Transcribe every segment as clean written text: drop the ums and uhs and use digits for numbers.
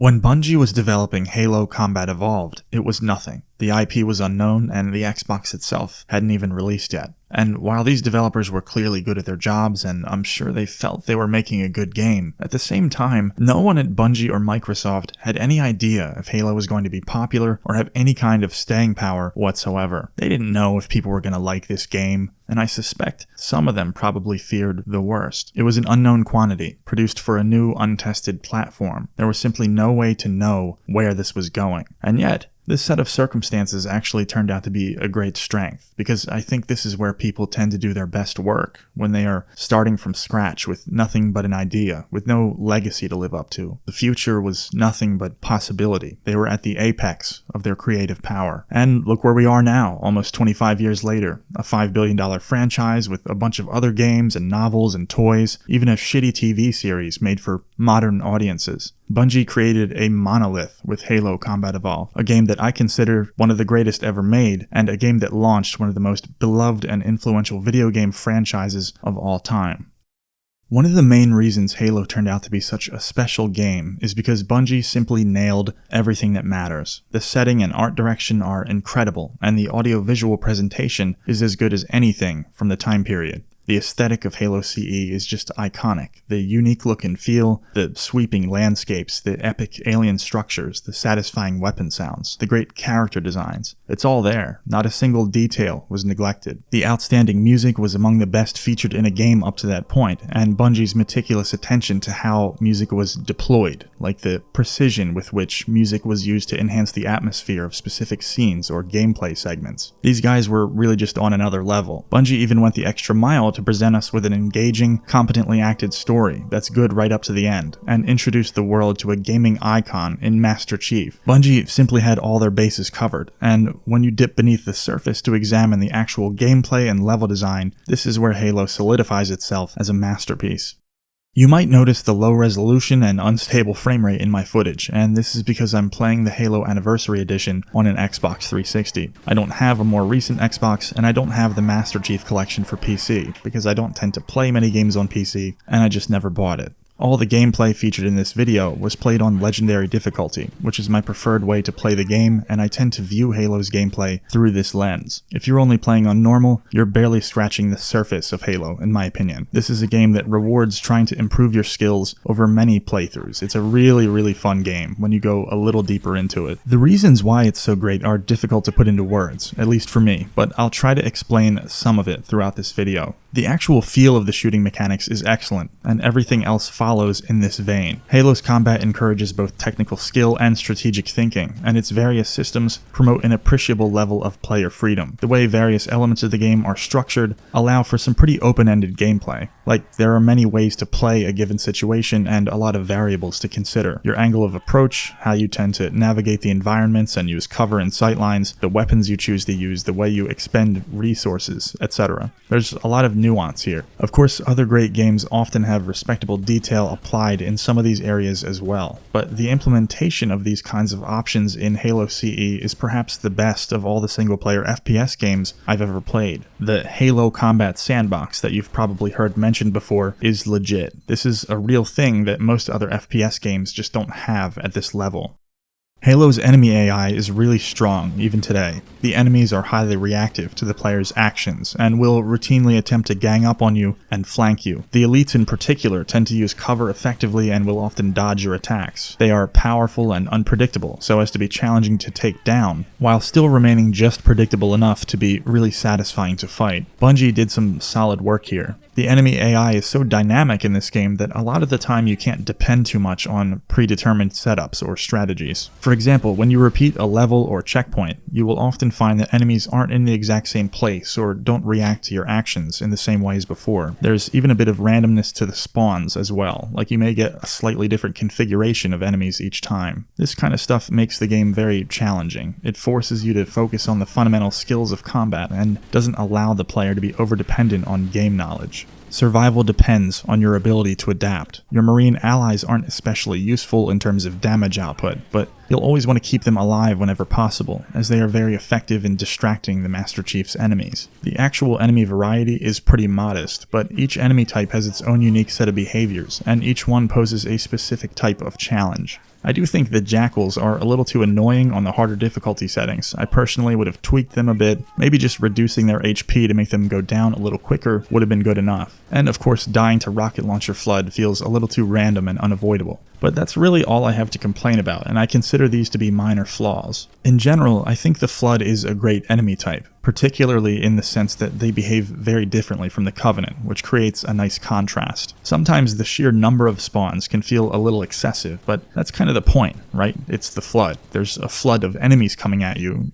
When Bungie was developing Halo Combat Evolved, it was nothing. The IP was unknown, and the Xbox itself hadn't even released yet. And while these developers were clearly good at their jobs, and I'm sure they felt they were making a good game, at the same time, no one at Bungie or Microsoft had any idea if Halo was going to be popular or have any kind of staying power whatsoever. They didn't know if people were going to like this game, and I suspect some of them probably feared the worst. It was an unknown quantity, produced for a new, untested platform. There was simply no way to know where this was going. And yet, this set of circumstances actually turned out to be a great strength, because I think this is where people tend to do their best work, when they are starting from scratch with nothing but an idea, with no legacy to live up to. The future was nothing but possibility. They were at the apex of their creative power. And look where we are now, almost 25 years later. A $5 billion franchise with a bunch of other games and novels and toys, even a shitty TV series made for modern audiences. Bungie created a monolith with Halo Combat Evolved, a game that I consider one of the greatest ever made, and a game that launched one of the most beloved and influential video game franchises of all time. One of the main reasons Halo turned out to be such a special game is because Bungie simply nailed everything that matters. The setting and art direction are incredible, and the audio-visual presentation is as good as anything from the time period. The aesthetic of Halo CE is just iconic. The unique look and feel, the sweeping landscapes, the epic alien structures, the satisfying weapon sounds, the great character designs. It's all there. Not a single detail was neglected. The outstanding music was among the best featured in a game up to that point, and Bungie's meticulous attention to how music was deployed, like the precision with which music was used to enhance the atmosphere of specific scenes or gameplay segments. These guys were really just on another level. Bungie even went the extra mile to present us with an engaging, competently acted story that's good right up to the end, and introduced the world to a gaming icon in Master Chief. Bungie simply had all their bases covered, and when you dip beneath the surface to examine the actual gameplay and level design, this is where Halo solidifies itself as a masterpiece. You might notice the low resolution and unstable frame rate in my footage, and this is because I'm playing the Halo Anniversary Edition on an Xbox 360. I don't have a more recent Xbox, and I don't have the Master Chief Collection for PC, because I don't tend to play many games on PC, and I just never bought it. All the gameplay featured in this video was played on Legendary difficulty, which is my preferred way to play the game, and I tend to view Halo's gameplay through this lens. If you're only playing on normal, you're barely scratching the surface of Halo, in my opinion. This is a game that rewards trying to improve your skills over many playthroughs. It's a really fun game when you go a little deeper into it. The reasons why it's so great are difficult to put into words, at least for me, but I'll try to explain some of it throughout this video. The actual feel of the shooting mechanics is excellent, and everything else follows in this vein. Halo's combat encourages both technical skill and strategic thinking, and its various systems promote an appreciable level of player freedom. The way various elements of the game are structured allow for some pretty open-ended gameplay. Like, there are many ways to play a given situation and a lot of variables to consider. Your angle of approach, how you tend to navigate the environments and use cover and sightlines, the weapons you choose to use, the way you expend resources, etc. There's a lot of nuance here. Of course, other great games often have respectable detail applied in some of these areas as well, but the implementation of these kinds of options in Halo CE is perhaps the best of all the single-player FPS games I've ever played. The Halo Combat Sandbox that you've probably heard mentioned before is legit. This is a real thing that most other FPS games just don't have at this level. Halo's enemy AI is really strong, even today. The enemies are highly reactive to the player's actions, and will routinely attempt to gang up on you and flank you. The elites in particular tend to use cover effectively and will often dodge your attacks. They are powerful and unpredictable, so as to be challenging to take down, while still remaining just predictable enough to be really satisfying to fight. Bungie did some solid work here. The enemy AI is so dynamic in this game that a lot of the time you can't depend too much on predetermined setups or strategies. For example, when you repeat a level or checkpoint, you will often find that enemies aren't in the exact same place or don't react to your actions in the same way as before. There's even a bit of randomness to the spawns as well, like you may get a slightly different configuration of enemies each time. This kind of stuff makes the game very challenging. It forces you to focus on the fundamental skills of combat and doesn't allow the player to be over-dependent on game knowledge. Survival depends on your ability to adapt. Your Marine allies aren't especially useful in terms of damage output, but you'll always want to keep them alive whenever possible, as they are very effective in distracting the Master Chief's enemies. The actual enemy variety is pretty modest, but each enemy type has its own unique set of behaviors, and each one poses a specific type of challenge. I do think the jackals are a little too annoying on the harder difficulty settings. I personally would have tweaked them a bit, maybe just reducing their HP to make them go down a little quicker would have been good enough. And of course, dying to rocket launcher flood feels a little too random and unavoidable. But that's really all I have to complain about, and I consider these to be minor flaws. In general, I think the Flood is a great enemy type, particularly in the sense that they behave very differently from the Covenant, which creates a nice contrast. Sometimes the sheer number of spawns can feel a little excessive, but that's kind of the point, right? It's the Flood. There's a flood of enemies coming at you,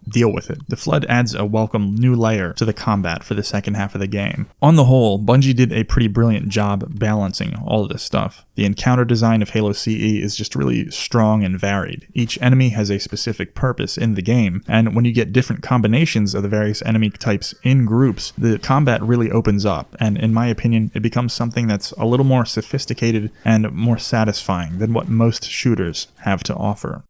deal with it. The Flood adds a welcome new layer to the combat for the second half of the game. On the whole, Bungie did a pretty brilliant job balancing all of this stuff. The encounter design of Halo CE is just really strong and varied. Each enemy has a specific purpose in the game, and when you get different combinations of the various enemy types in groups, the combat really opens up, and in my opinion, it becomes something that's a little more sophisticated and more satisfying than what most shooters have to offer.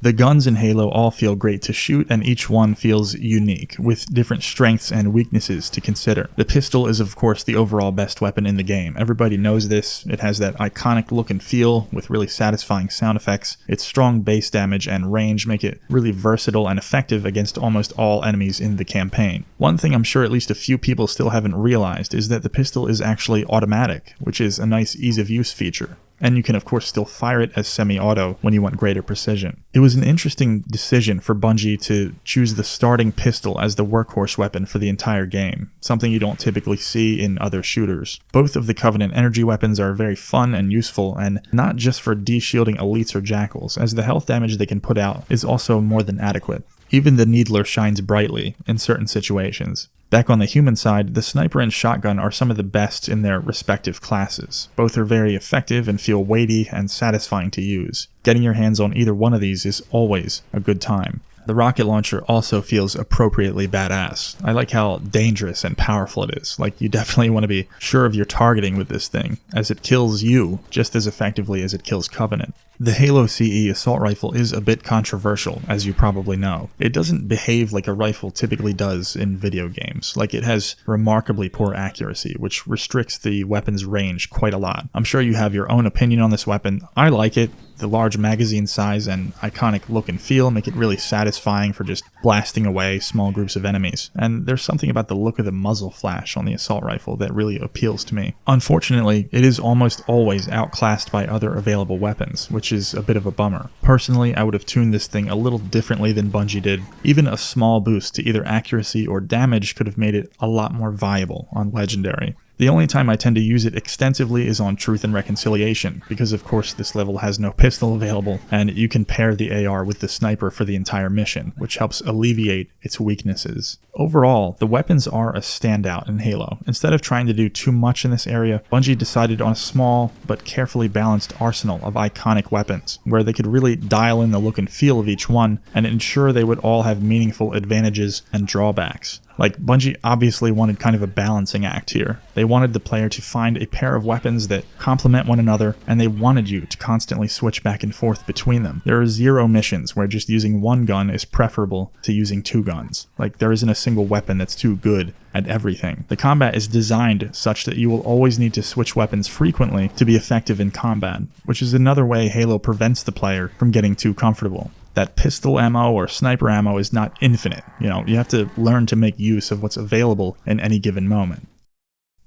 The guns in Halo all feel great to shoot, and each one feels unique, with different strengths and weaknesses to consider. The pistol is of course the overall best weapon in the game. Everybody knows this. It has that iconic look and feel with really satisfying sound effects. Its strong base damage and range make it really versatile and effective against almost all enemies in the campaign. One thing I'm sure at least a few people still haven't realized is that the pistol is actually automatic, which is a nice ease of use feature. And you can of course still fire it as semi-auto when you want greater precision. It was an interesting decision for Bungie to choose the starting pistol as the workhorse weapon for the entire game, something you don't typically see in other shooters. Both of the Covenant energy weapons are very fun and useful, and not just for de-shielding elites or jackals, as the health damage they can put out is also more than adequate. Even the Needler shines brightly in certain situations. Back on the human side, the sniper and shotgun are some of the best in their respective classes. Both are very effective and feel weighty and satisfying to use. Getting your hands on either one of these is always a good time. The rocket launcher also feels appropriately badass. I like how dangerous and powerful it is. Like, you definitely want to be sure of your targeting with this thing, as it kills you just as effectively as it kills Covenant. The Halo CE assault rifle is a bit controversial, as you probably know. It doesn't behave like a rifle typically does in video games. Like, it has remarkably poor accuracy, which restricts the weapon's range quite a lot. I'm sure you have your own opinion on this weapon. I like it. The large magazine size and iconic look and feel make it really satisfying for just blasting away small groups of enemies. And there's something about the look of the muzzle flash on the assault rifle that really appeals to me. Unfortunately, it is almost always outclassed by other available weapons, which is a bit of a bummer. Personally, I would have tuned this thing a little differently than Bungie did. Even a small boost to either accuracy or damage could have made it a lot more viable on Legendary. The only time I tend to use it extensively is on Truth and Reconciliation, because of course this level has no pistol available, and you can pair the AR with the sniper for the entire mission, which helps alleviate its weaknesses. Overall, the weapons are a standout in Halo. Instead of trying to do too much in this area, Bungie decided on a small but carefully balanced arsenal of iconic weapons, where they could really dial in the look and feel of each one and ensure they would all have meaningful advantages and drawbacks. Like, Bungie obviously wanted kind of a balancing act here. They wanted the player to find a pair of weapons that complement one another, and they wanted you to constantly switch back and forth between them. There are zero missions where just using one gun is preferable to using two guns. Like, there isn't a single weapon that's too good at everything. The combat is designed such that you will always need to switch weapons frequently to be effective in combat, which is another way Halo prevents the player from getting too comfortable. That pistol ammo or sniper ammo is not infinite. You have to learn to make use of what's available in any given moment.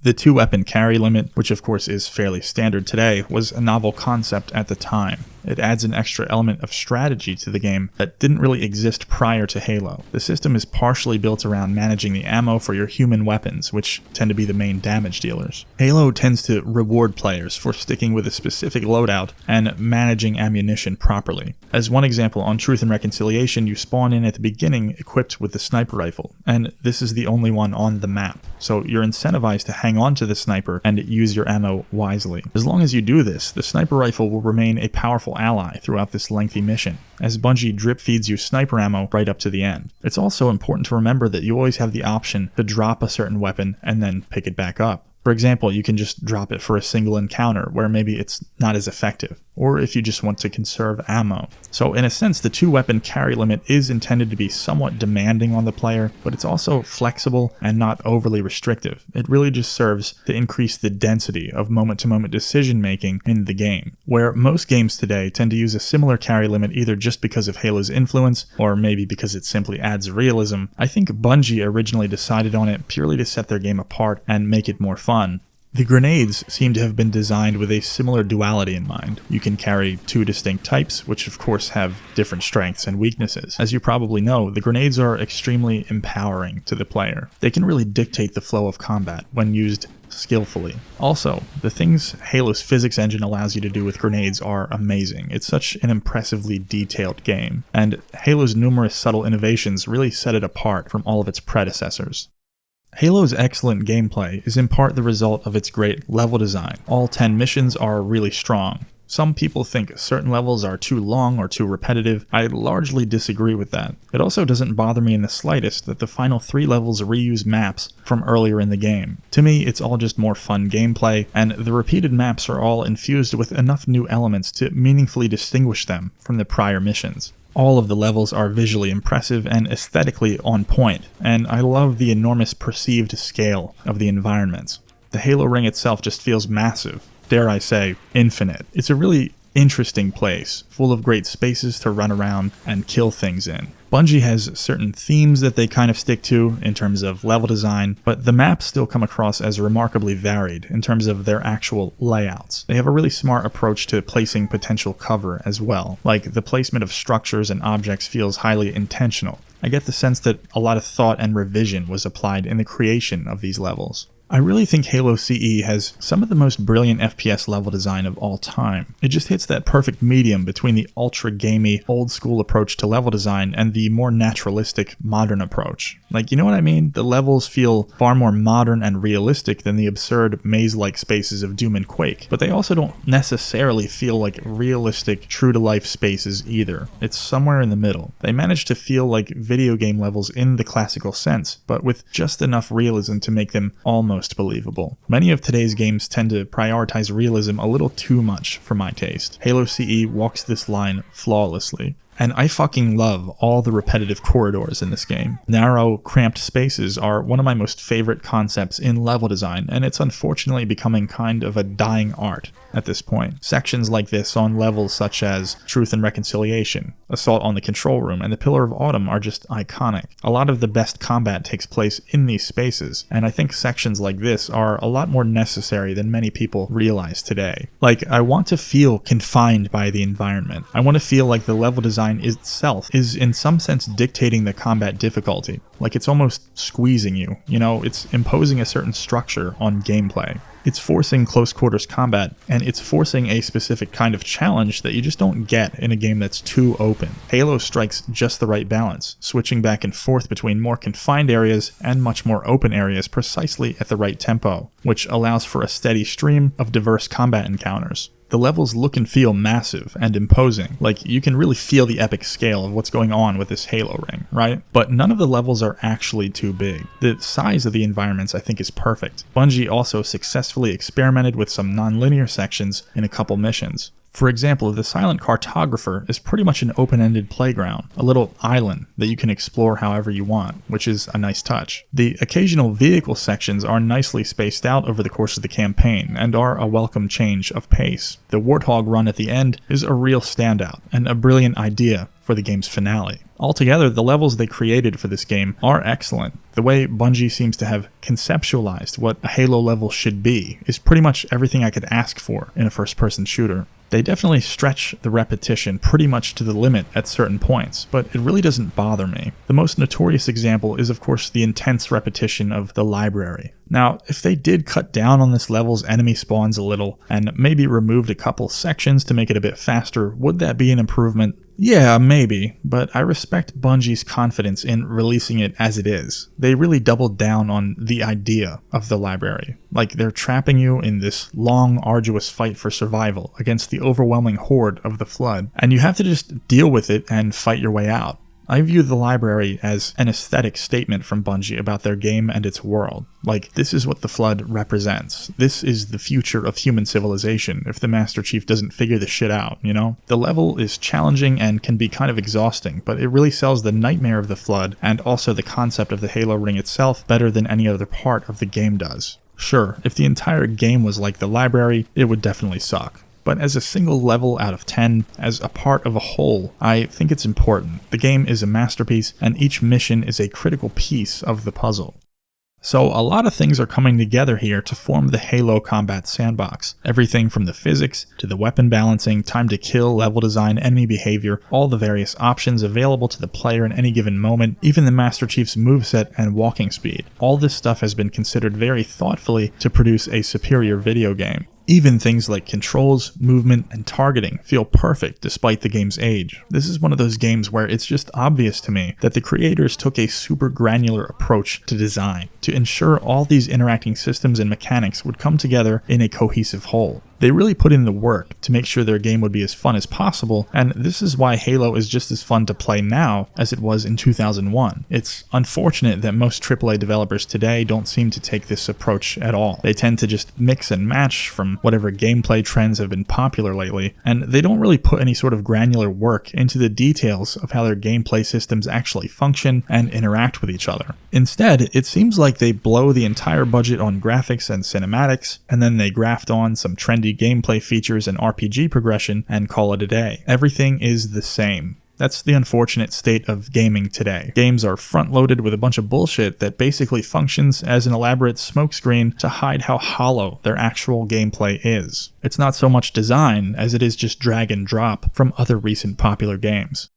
The 2-weapon carry limit, which of course is fairly standard today, was a novel concept at the time. It adds an extra element of strategy to the game that didn't really exist prior to Halo. The system is partially built around managing the ammo for your human weapons, which tend to be the main damage dealers. Halo tends to reward players for sticking with a specific loadout and managing ammunition properly. As one example, on Truth and Reconciliation, you spawn in at the beginning equipped with the sniper rifle, and this is the only one on the map. So you're incentivized to hang on to the sniper and use your ammo wisely. As long as you do this, the sniper rifle will remain a powerful ally throughout this lengthy mission, as Bungie drip feeds you sniper ammo right up to the end. It's also important to remember that you always have the option to drop a certain weapon and then pick it back up. For example, you can just drop it for a single encounter where maybe it's not as effective, or if you just want to conserve ammo. So in a sense, the 2-weapon carry limit is intended to be somewhat demanding on the player, but it's also flexible and not overly restrictive. It really just serves to increase the density of moment-to-moment decision making in the game, where most games today tend to use a similar carry limit either just because of Halo's influence, or maybe because it simply adds realism. I think Bungie originally decided on it purely to set their game apart and make it more fun. The grenades seem to have been designed with a similar duality in mind. You can carry 2 distinct types, which of course have different strengths and weaknesses. As you probably know, the grenades are extremely empowering to the player. They can really dictate the flow of combat when used skillfully. Also, the things Halo's physics engine allows you to do with grenades are amazing. It's such an impressively detailed game, and Halo's numerous subtle innovations really set it apart from all of its predecessors. Halo's excellent gameplay is in part the result of its great level design. All 10 missions are really strong. Some people think certain levels are too long or too repetitive. I largely disagree with that. It also doesn't bother me in the slightest that the final 3 levels reuse maps from earlier in the game. To me, it's all just more fun gameplay, and the repeated maps are all infused with enough new elements to meaningfully distinguish them from the prior missions. All of the levels are visually impressive and aesthetically on point, and I love the enormous perceived scale of the environments. The Halo ring itself just feels massive, dare I say, infinite. It's a really interesting place, full of great spaces to run around and kill things in. Bungie has certain themes that they kind of stick to in terms of level design, but the maps still come across as remarkably varied in terms of their actual layouts. They have a really smart approach to placing potential cover as well, like the placement of structures and objects feels highly intentional. I get the sense that a lot of thought and revision was applied in the creation of these levels. I really think Halo CE has some of the most brilliant FPS level design of all time. It just hits that perfect medium between the ultra-gamey, old-school approach to level design and the more naturalistic, modern approach. Like, you know what I mean? The levels feel far more modern and realistic than the absurd maze-like spaces of Doom and Quake, but they also don't necessarily feel like realistic, true-to-life spaces either. It's somewhere in the middle. They manage to feel like video game levels in the classical sense, but with just enough realism to make them almost believable. Many of today's games tend to prioritize realism a little too much for my taste. Halo CE walks this line flawlessly. And I fucking love all the repetitive corridors in this game. Narrow, cramped spaces are one of my most favorite concepts in level design, and it's unfortunately becoming kind of a dying art at this point. Sections like this on levels such as Truth and Reconciliation, Assault on the Control Room, and the Pillar of Autumn are just iconic. A lot of the best combat takes place in these spaces, and I think sections like this are a lot more necessary than many people realize today. Like, I want to feel confined by the environment. I want to feel like the level design itself is in some sense dictating the combat difficulty. Like it's almost squeezing you, it's imposing a certain structure on gameplay. It's forcing close quarters combat, and it's forcing a specific kind of challenge that you just don't get in a game that's too open. Halo strikes just the right balance, switching back and forth between more confined areas and much more open areas precisely at the right tempo, which allows for a steady stream of diverse combat encounters. The levels look and feel massive and imposing, like you can really feel the epic scale of what's going on with this Halo ring, right? But none of the levels are actually too big. The size of the environments I think is perfect. Bungie also successfully experimented with some non-linear sections in a couple missions. For example, the Silent Cartographer is pretty much an open-ended playground, a little island that you can explore however you want, which is a nice touch. The occasional vehicle sections are nicely spaced out over the course of the campaign, and are a welcome change of pace. The Warthog run at the end is a real standout, and a brilliant idea for the game's finale. Altogether, the levels they created for this game are excellent. The way Bungie seems to have conceptualized what a Halo level should be is pretty much everything I could ask for in a first-person shooter. They definitely stretch the repetition pretty much to the limit at certain points, but it really doesn't bother me. The most notorious example is of course the intense repetition of the library. Now, if they did cut down on this level's enemy spawns a little, and maybe removed a couple sections to make it a bit faster, would that be an improvement? Yeah, maybe, but I respect Bungie's confidence in releasing it as it is. They really doubled down on the idea of the library. Like, they're trapping you in this long, arduous fight for survival against the overwhelming horde of the Flood, and you have to just deal with it and fight your way out. I view the library as an aesthetic statement from Bungie about their game and its world. Like, this is what the Flood represents. This is the future of human civilization if the Master Chief doesn't figure this shit out, you know? The level is challenging and can be kind of exhausting, but it really sells the nightmare of the Flood and also the concept of the Halo ring itself better than any other part of the game does. Sure, if the entire game was like the library, it would definitely suck. But as a single level out of 10, as a part of a whole, I think it's important. The game is a masterpiece, and each mission is a critical piece of the puzzle. So a lot of things are coming together here to form the Halo Combat Sandbox. Everything from the physics, to the weapon balancing, time to kill, level design, enemy behavior, all the various options available to the player in any given moment, even the Master Chief's moveset and walking speed. All this stuff has been considered very thoughtfully to produce a superior video game. Even things like controls, movement, and targeting feel perfect despite the game's age. This is one of those games where it's just obvious to me that the creators took a super granular approach to design to ensure all these interacting systems and mechanics would come together in a cohesive whole. They really put in the work to make sure their game would be as fun as possible, and this is why Halo is just as fun to play now as it was in 2001. It's unfortunate that most AAA developers today don't seem to take this approach at all. They tend to just mix and match from whatever gameplay trends have been popular lately, and they don't really put any sort of granular work into the details of how their gameplay systems actually function and interact with each other. Instead, it seems like they blow the entire budget on graphics and cinematics, and then they graft on some trendy gameplay features and RPG progression and call it a day. Everything is the same. That's the unfortunate state of gaming today. Games are front-loaded with a bunch of bullshit that basically functions as an elaborate smokescreen to hide how hollow their actual gameplay is. It's not so much design as it is just drag and drop from other recent popular games.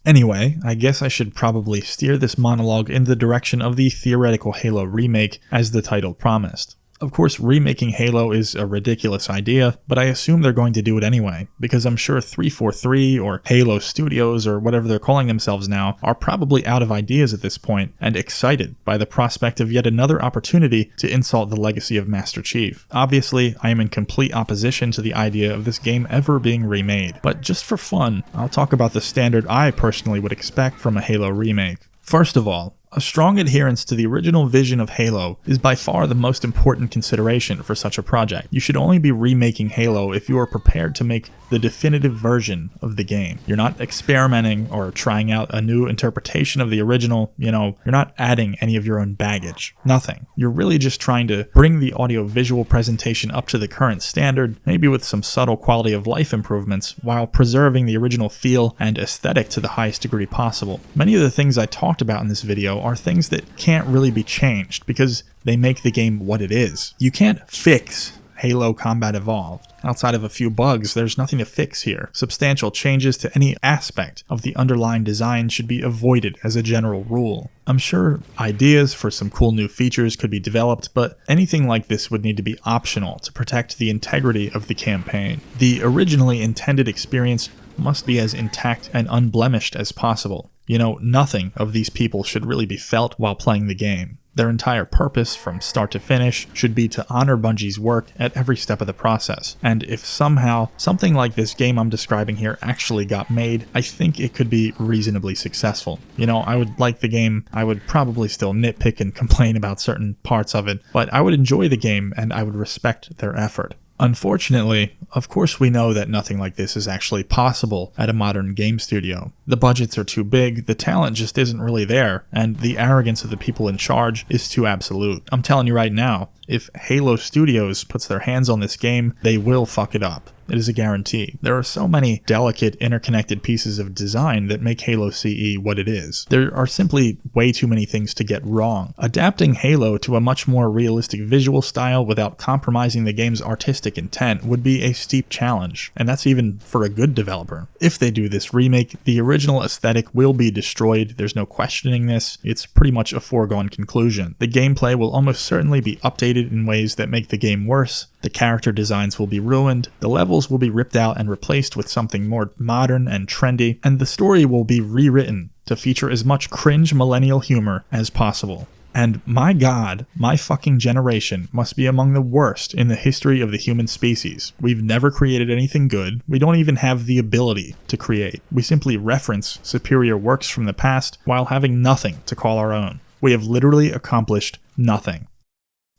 Anyway, I guess I should probably steer this monologue in the direction of the theoretical Halo remake as the title promised. Of course, remaking Halo is a ridiculous idea, but I assume they're going to do it anyway, because I'm sure 343 or Halo Studios or whatever they're calling themselves now are probably out of ideas at this point and excited by the prospect of yet another opportunity to insult the legacy of Master Chief. Obviously, I am in complete opposition to the idea of this game ever being remade, but just for fun, I'll talk about the standard I personally would expect from a Halo remake. First of all, a strong adherence to the original vision of Halo is by far the most important consideration for such a project. You should only be remaking Halo if you are prepared to make the definitive version of the game. You're not experimenting or trying out a new interpretation of the original, you're not adding any of your own baggage. Nothing. You're really just trying to bring the audio-visual presentation up to the current standard, maybe with some subtle quality of life improvements, while preserving the original feel and aesthetic to the highest degree possible. Many of the things I talked about in this video are things that can't really be changed because they make the game what it is. You can't fix Halo Combat Evolved. Outside of a few bugs, there's nothing to fix here. Substantial changes to any aspect of the underlying design should be avoided as a general rule. I'm sure ideas for some cool new features could be developed, but anything like this would need to be optional to protect the integrity of the campaign. The originally intended experience must be as intact and unblemished as possible. Nothing of these people should really be felt while playing the game. Their entire purpose, from start to finish, should be to honor Bungie's work at every step of the process. And if somehow something like this game I'm describing here actually got made, I think it could be reasonably successful. I would like the game, I would probably still nitpick and complain about certain parts of it, but I would enjoy the game and I would respect their effort. Unfortunately, of course we know that nothing like this is actually possible at a modern game studio. The budgets are too big, the talent just isn't really there, and the arrogance of the people in charge is too absolute. I'm telling you right now, if Halo Studios puts their hands on this game, they will fuck it up. It is a guarantee. There are so many delicate, interconnected pieces of design that make Halo CE what it is. There are simply way too many things to get wrong. Adapting Halo to a much more realistic visual style without compromising the game's artistic intent would be a steep challenge, and that's even for a good developer. If they do this remake, the original aesthetic will be destroyed. There's no questioning this. It's pretty much a foregone conclusion. The gameplay will almost certainly be updated in ways that make the game worse. The character designs will be ruined, the levels will be ripped out and replaced with something more modern and trendy, and the story will be rewritten to feature as much cringe millennial humor as possible. And my god, my fucking generation must be among the worst in the history of the human species. We've never created anything good. We don't even have the ability to create. We simply reference superior works from the past while having nothing to call our own. We have literally accomplished nothing.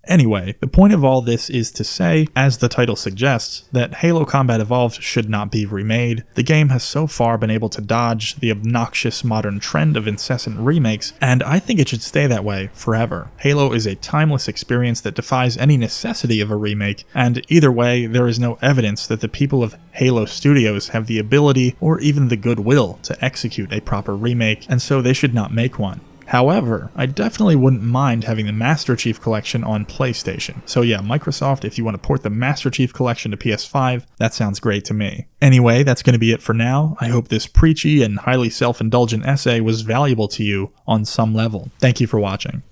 Anyway, the point of all this is to say, as the title suggests, that Halo Combat Evolved should not be remade. The game has so far been able to dodge the obnoxious modern trend of incessant remakes, and I think it should stay that way forever. Halo is a timeless experience that defies any necessity of a remake, and either way, there is no evidence that the people of Halo Studios have the ability or even the goodwill to execute a proper remake, and so they should not make one. However, I definitely wouldn't mind having the Master Chief Collection on PlayStation. So yeah, Microsoft, if you want to port the Master Chief Collection to PS5, that sounds great to me. Anyway, that's going to be it for now. I hope this preachy and highly self-indulgent essay was valuable to you on some level. Thank you for watching.